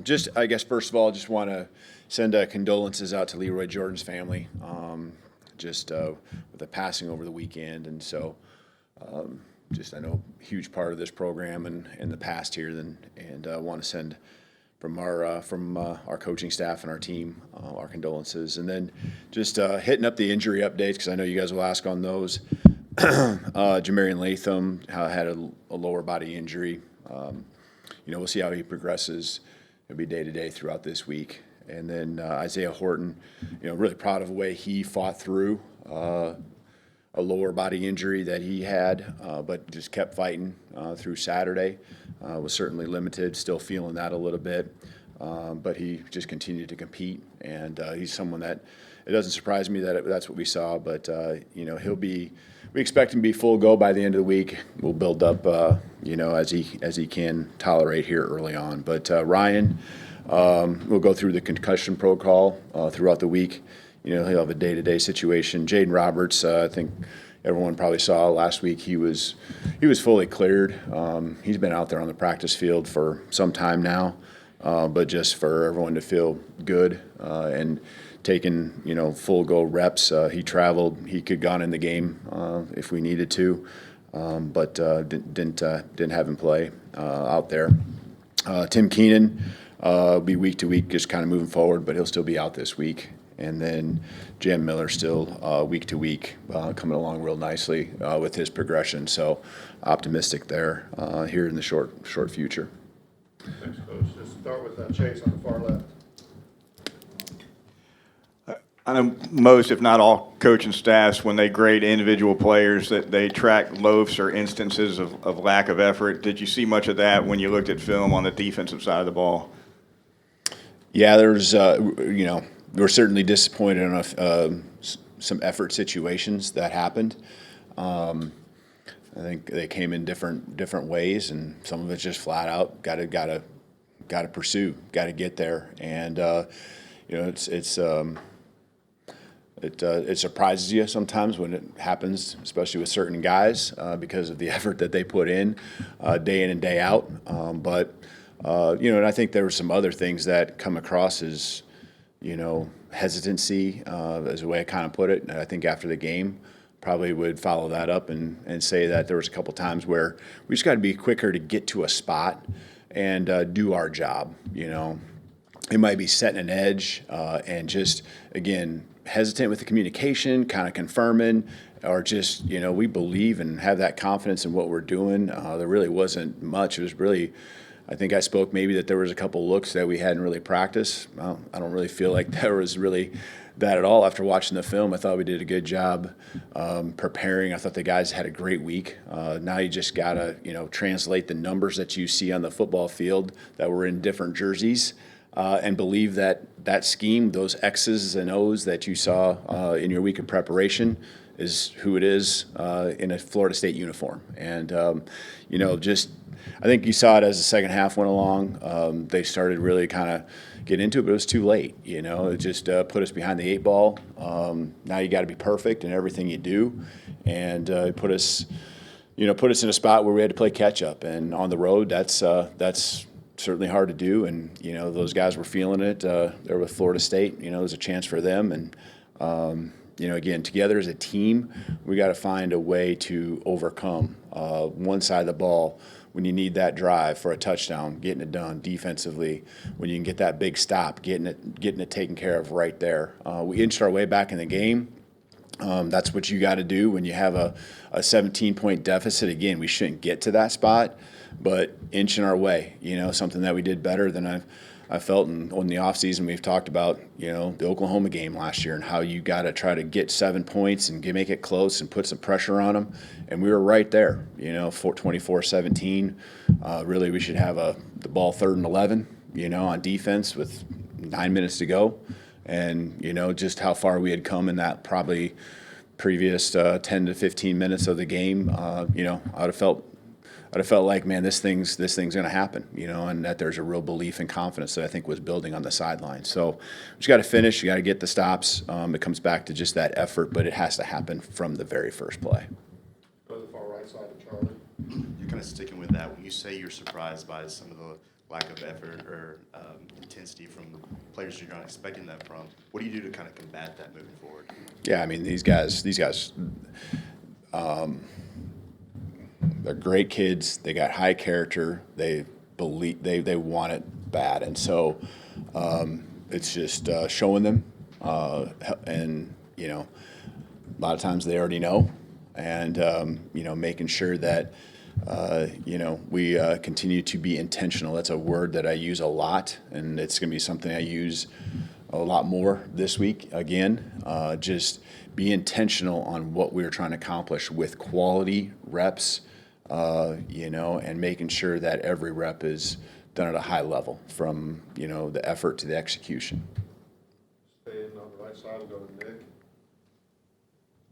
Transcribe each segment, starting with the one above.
Just, I guess, first of all, just want to send condolences out to Leroy Jordan's family, with the passing over the weekend. And so, I know a huge part of this program and in the past here, and want to send from our coaching staff and our team our condolences. And then just hitting up the injury updates, because I know you guys will ask on those. Jamarian Latham had a lower body injury. We'll see how he progresses. It'll be day to day throughout this week. And then Isaiah Horton, really proud of the way he fought through a lower body injury that he had, but just kept fighting through Saturday. Was certainly limited, still feeling that a little bit, but he just continued to compete. And he's someone that it doesn't surprise me that that's what we saw. But we expect him to be full go by the end of the week. We'll build up, as he can tolerate here early on. But Ryan, we'll go through the concussion protocol throughout the week. He'll have a day-to-day situation. Jaden Roberts, I think everyone probably saw last week. He was fully cleared. He's been out there on the practice field for some time now, but just for everyone to feel good and taking full go reps. He traveled. He could have gone in the game if we needed to, but didn't have him play out there. Tim Keenan will be week to week, just kind of moving forward, but he'll still be out this week. And then Jam Miller still week to week, coming along real nicely with his progression. So optimistic there here in the short future. Thanks, Coach. Just start with Chase on the far left. I know most, if not all, coaching staffs, when they grade individual players, that they track loafs or instances of lack of effort. Did you see much of that when you looked at film on the defensive side of the ball? Yeah, there's, we're certainly disappointed in some effort situations that happened. I think they came in different ways, and some of it's just flat out got to pursue, got to get there, and it surprises you sometimes when it happens, especially with certain guys because of the effort that they put in and day out. And I think there were some other things that come across as hesitancy, as a way I kind of put it. And I think after the game, probably would follow that up and say that there was a couple times where we just got to be quicker to get to a spot and do our job. It might be setting an edge and just, again, hesitant with the communication, kind of confirming, or just, we believe and have that confidence in what we're doing. There really wasn't much. It was really, I think I spoke maybe that there was a couple looks that we hadn't really practiced. Well, I don't really feel like there was really that at all. After watching the film, I thought we did a good job preparing. I thought the guys had a great week. Now you just got to, translate the numbers that you see on the football field that were in different jerseys and believe that scheme, those X's and O's that you saw in your week of preparation is who it is in a Florida State uniform. And, I think you saw it as the second half went along. They started really kind of getting into it, but it was too late. It just put us behind the eight ball. Now you got to be perfect in everything you do, and put us in a spot where we had to play catch up. And on the road, that's certainly hard to do. And those guys were feeling it. They're with Florida State. There's a chance for them. And again, together as a team, we got to find a way to overcome one side of the ball. When you need that drive for a touchdown, getting it done defensively, when you can get that big stop, getting it taken care of right there. We inched our way back in the game. That's what you got to do when you have a 17-point deficit. Again, we shouldn't get to that spot, but inching our way, something that we did better than I felt in the offseason. We've talked about, the Oklahoma game last year and how you got to try to get 7 points and make it close and put some pressure on them. And we were right there, 24-17. Really, we should have the ball 3rd and 11, on defense with 9 minutes to go. And, just how far we had come in that probably previous 10 to 15 minutes of the game, I'd have felt like, man, this thing's going to happen, and that there's a real belief and confidence that I think was building on the sideline. So you just got to finish. You got to get the stops. It comes back to just that effort, but it has to happen from the very first play. Go to the far right side of Charlie. You're kind of sticking with that. When you say you're surprised by some of the lack of effort or intensity from the players you're not expecting that from. What do you do to kind of combat that moving forward? Yeah, I mean, these guys, they're great kids. They got high character. They believe they want it bad, and so it's just showing them, and a lot of times they already know, and making sure that we continue to be intentional. That's a word that I use a lot, and it's going to be something I use a lot more this week. Again, just be intentional on what we're trying to accomplish with quality reps, and making sure that every rep is done at a high level, from the effort to the execution. Stay in on the right side and go to Nick.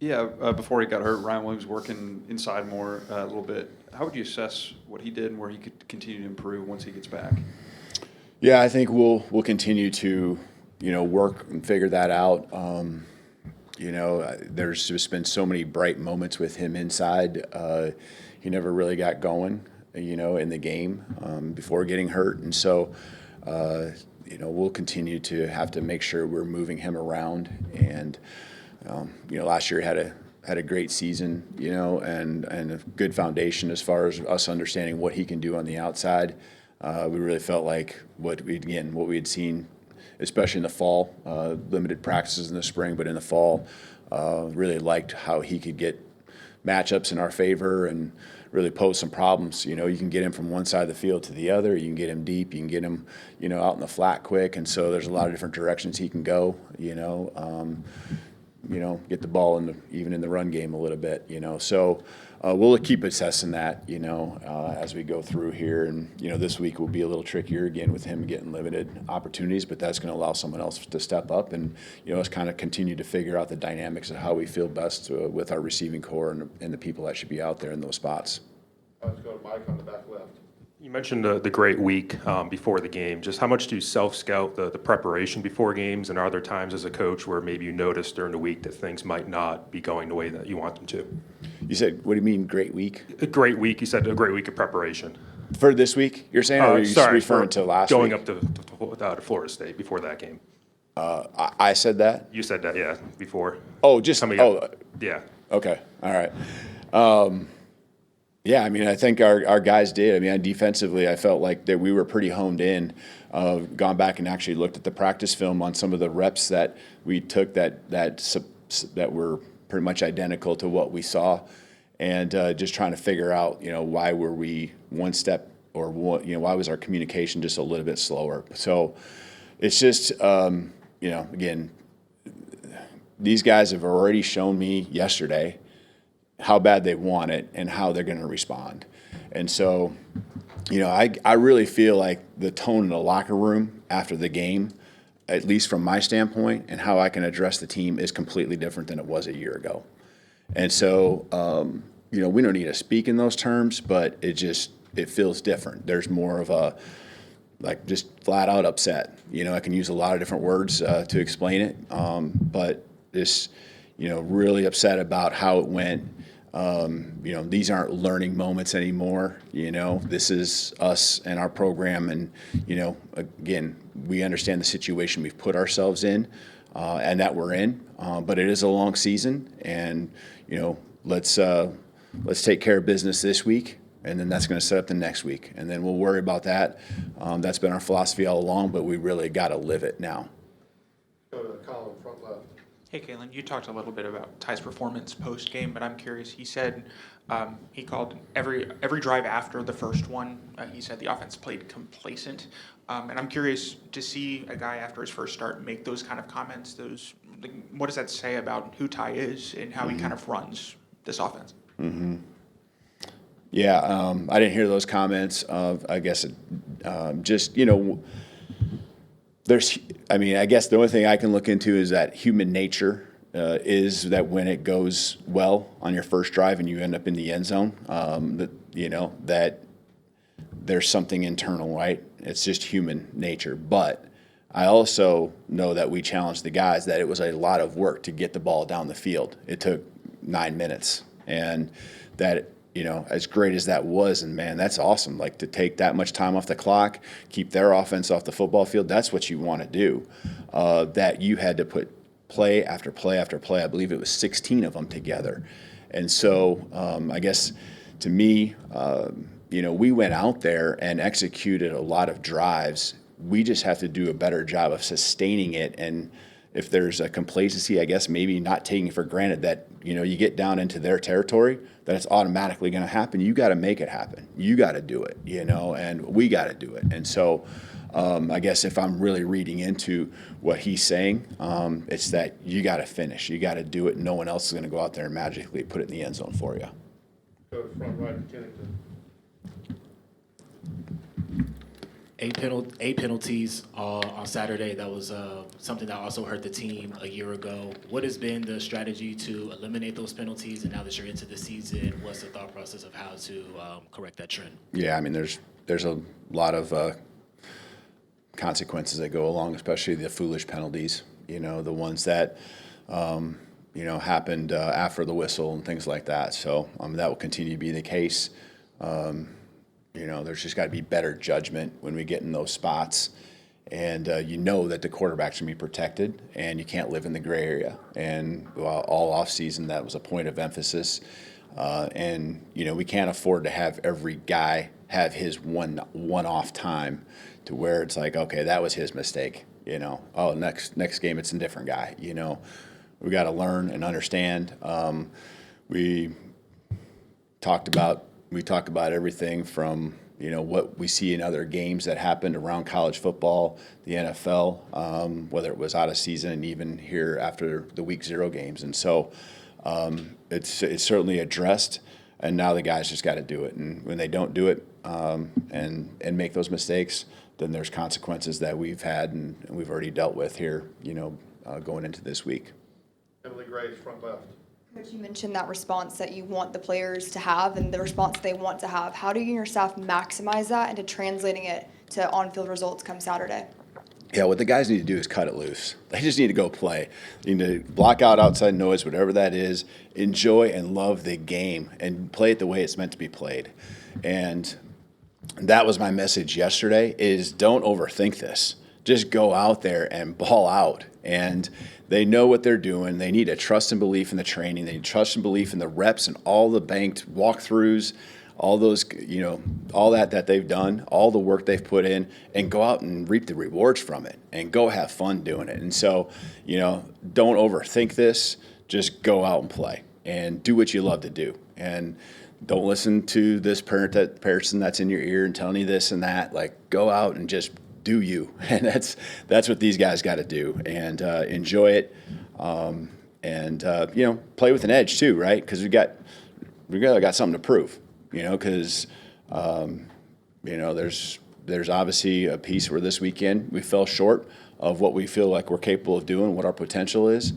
Yeah, before he got hurt, Ryan Williams working inside more a little bit. How would you assess what he did and where he could continue to improve once he gets back? Yeah, I think we'll continue to work and figure that out. There's just been so many bright moments with him inside. He never really got going, in the game before getting hurt, and so we'll continue to have to make sure we're moving him around. And last year had a great season, and a good foundation as far as us understanding what he can do on the outside. We really felt like what we had seen, especially in the fall, limited practices in the spring, but in the fall, really liked how he could get matchups in our favor and really pose some problems. You can get him from one side of the field to the other. You can get him deep. You can get him, out in the flat quick. And so there's a lot of different directions he can go. Get the ball even in the run game a little bit. So we'll keep assessing that. As we go through here, and this week will be a little trickier again with him getting limited opportunities, but that's going to allow someone else to step up, and us kind of continue to figure out the dynamics of how we feel best with our receiving core and the people that should be out there in those spots. Let's go to Mike on the back left. You mentioned the great week before the game. Just how much do you self-scout the preparation before games, and are there times as a coach where maybe you notice during the week that things might not be going the way that you want them to? You said, what do you mean, great week? A great week. You said a great week of preparation. For this week, you're saying, or are you referring to last going week? up to Florida State before that game. I said that? You said that, yeah, before. Oh, just, Yeah. okay, all right. Yeah, I mean, I think our guys did. I mean, defensively, I felt like that we were pretty honed in. Gone back and actually looked at the practice film on some of the reps that we took that were pretty much identical to what we saw, and just trying to figure out, why were we one step, or what, why was our communication just a little bit slower? So it's just, again, these guys have already shown me yesterday how bad they want it and how they're going to respond. And so, I really feel like the tone in the locker room after the game, at least from my standpoint, and how I can address the team is completely different than it was a year ago. And so, we don't need to speak in those terms, but it feels different. There's more of a, just flat out upset. I can use a lot of different words to explain it, but just, really upset about how it went. These aren't learning moments anymore. This is us and our program. And, again, we understand the situation we've put ourselves in and that we're in. But it is a long season. And, let's take care of business this week. And then that's going to set up the next week. And then we'll worry about that. That's been our philosophy all along, but we really got to live it now. Go to Colin, front left. Hey, Kalen, you talked a little bit about Ty's performance post-game, but I'm curious. He said he called every drive after the first one, he said the offense played complacent. And I'm curious to see a guy after his first start make those kind of comments. What does that say about who Ty is and how he kind of runs this offense? Mm-hmm. Yeah, I didn't hear those comments. I guess I guess the only thing I can look into is that human nature is that when it goes well on your first drive and you end up in the end zone, that there's something internal, right? It's just human nature. But I also know that we challenged the guys that it was a lot of work to get the ball down the field. It took 9 minutes, and that as great as that was, and man, that's awesome. Like to take that much time off the clock, keep their offense off the football field, that's what you want to do. That you had to put play after play after play. I believe it was 16 of them together. And so I guess to me, we went out there and executed a lot of drives. We just have to do a better job of sustaining it. And if there's a complacency, I guess maybe not taking for granted that, you get down into their territory, that it's automatically going to happen. You got to make it happen. You got to do it, and we got to do it. And so I guess if I'm really reading into what he's saying, it's that you got to finish. You got to do it. No one else is going to go out there and magically put it in the end zone for you. Go to front right of Kennington. Eight penalties on Saturday. That was something that also hurt the team a year ago. What has been the strategy to eliminate those penalties? And now that you're into the season, what's the thought process of how to correct that trend? Yeah, I mean, there's a lot of consequences that go along, especially the foolish penalties. The ones that happened after the whistle and things like that. So that will continue to be the case. There's just got to be better judgment when we get in those spots. And that the quarterback's going to be protected, and you can't live in the gray area. And all offseason, that was a point of emphasis. We can't afford to have every guy have his one-off time to where it's like, okay, that was his mistake. Next game it's a different guy. We got to learn and understand. We talked about everything from what we see in other games that happened around college football, the NFL, whether it was out of season and even here after the week 0 games. And so it's certainly addressed, and now the guys just got to do it. And when they don't do it and make those mistakes, then there's consequences that we've had and we've already dealt with here, going into this week. Emily Graves, front left. Coach, you mentioned that response that you want the players to have and the response they want to have. How do you and your staff maximize that into translating it to on-field results come Saturday? Yeah, what the guys need to do is cut it loose. They just need to go play. They need to block out outside noise, whatever that is, enjoy and love the game, and play it the way it's meant to be played. And that was my message yesterday, is don't overthink this. Just go out there and ball out. And they know what they're doing. They need a trust and belief in the training. They need trust and belief in the reps and all the banked walkthroughs, all those, all that they've done, all the work they've put in, and go out and reap the rewards from it and go have fun doing it. And so, don't overthink this. Just go out and play and do what you love to do. And don't listen to this person that's in your ear and telling you this and that. Like, go out and just do you. And that's what these guys got to do, and enjoy it, and play with an edge too, right? Because we got something to prove, because there's obviously a piece where this weekend we fell short of what we feel like we're capable of doing, what our potential is.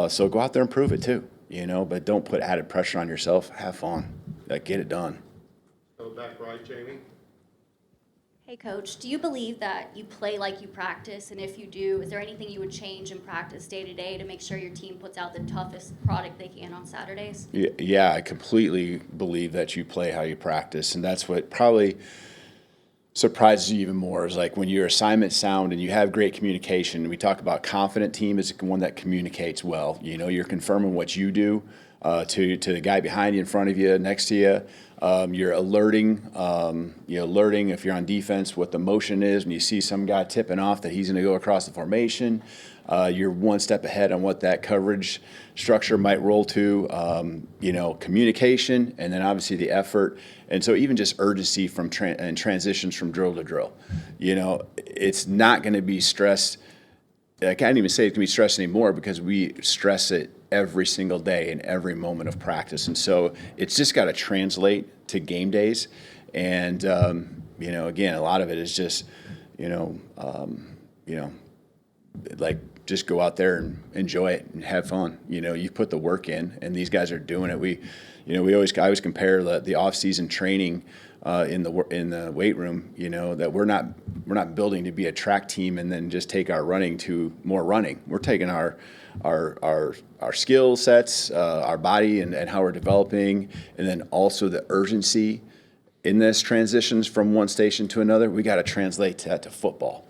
So go out there and prove it too, but don't put added pressure on yourself. Have fun, get it done. Go back right, Jamie. Hey, Coach, do you believe that you play like you practice? And if you do, is there anything you would change in practice day to day to make sure your team puts out the toughest product they can on Saturdays? Yeah, I completely believe that you play how you practice. And that's what probably surprises you even more, is like when your assignment's sound and you have great communication. We talk about confident team is one that communicates well. You're confirming what you do to the guy behind you, in front of you, next to you. You're alerting if you're on defense what the motion is. When you see some guy tipping off that he's going to go across the formation, you're one step ahead on what that coverage structure might roll to. Communication, and then obviously the effort. And so even just urgency from and transitions from drill to drill. It's not going to be stressed. I can't even say it can be stressed anymore, because we stress it every single day in every moment of practice. And so it's just got to translate to game days. And, again, a lot of it is just, just go out there and enjoy it and have fun. You put the work in, and these guys are doing it. I always compare the off-season training in the weight room, that we're not building to be a track team and then just take our running to more running. We're taking our skill sets, our body and how we're developing, and then also the urgency in this transitions from one station to another. We got to translate that to football.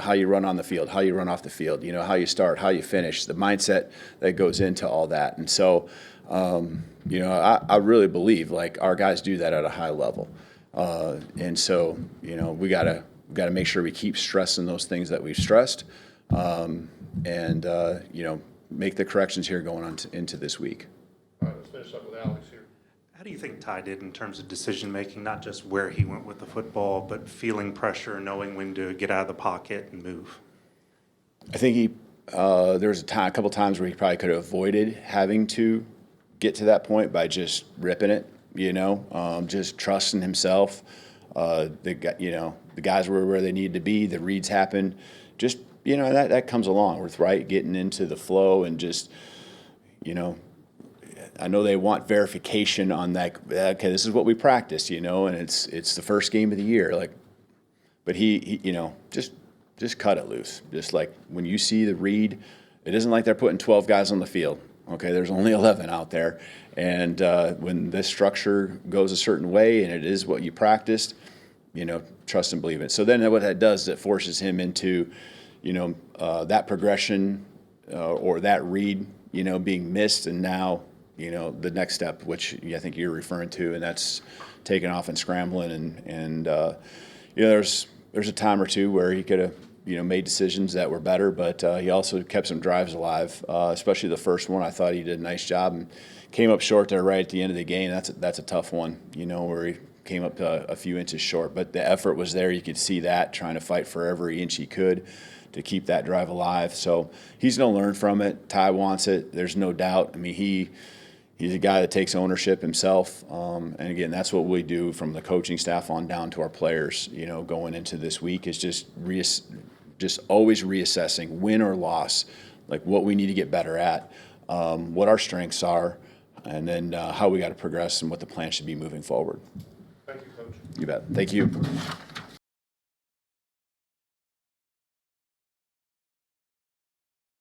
How you run on the field, how you run off the field, how you start, how you finish, the mindset that goes into all that. And so, I really believe like our guys do that at a high level. And so, we gotta make sure we keep stressing those things that we've stressed, and make the corrections here going on into this week. All right, let's finish up with Alex here. How do you think Ty did in terms of decision-making, not just where he went with the football, but feeling pressure, knowing when to get out of the pocket and move? I think there was a couple times where he probably could have avoided having to get to that point by just ripping it, just trusting himself. The guys were where they needed to be. The reads happened. Just, that comes along with, right, getting into the flow and just, I know they want verification on that. Okay, this is what we practice, and it's the first game of the year. But he just cut it loose. Just like when you see the read, it isn't like they're putting 12 guys on the field. Okay, there's only 11 out there, and when this structure goes a certain way and it is what you practiced, trust and believe it. So then what that does is it forces him into, that progression or that read, being missed, and now. The next step, which I think you're referring to, and that's taking off and scrambling. And there's a time or two where he could have, made decisions that were better, but he also kept some drives alive, especially the first one. I thought he did a nice job and came up short there right at the end of the game. That's a tough one, where he came up a few inches short. But the effort was there. You could see that, trying to fight for every inch he could to keep that drive alive. So he's going to learn from it. Ty wants it. There's no doubt. I mean, He's a guy that takes ownership himself, and again, that's what we do from the coaching staff on down to our players. Going into this week is just always reassessing, win or loss, like what we need to get better at, what our strengths are, and then how we got to progress and what the plan should be moving forward. Thank you, Coach. You bet. Thank you.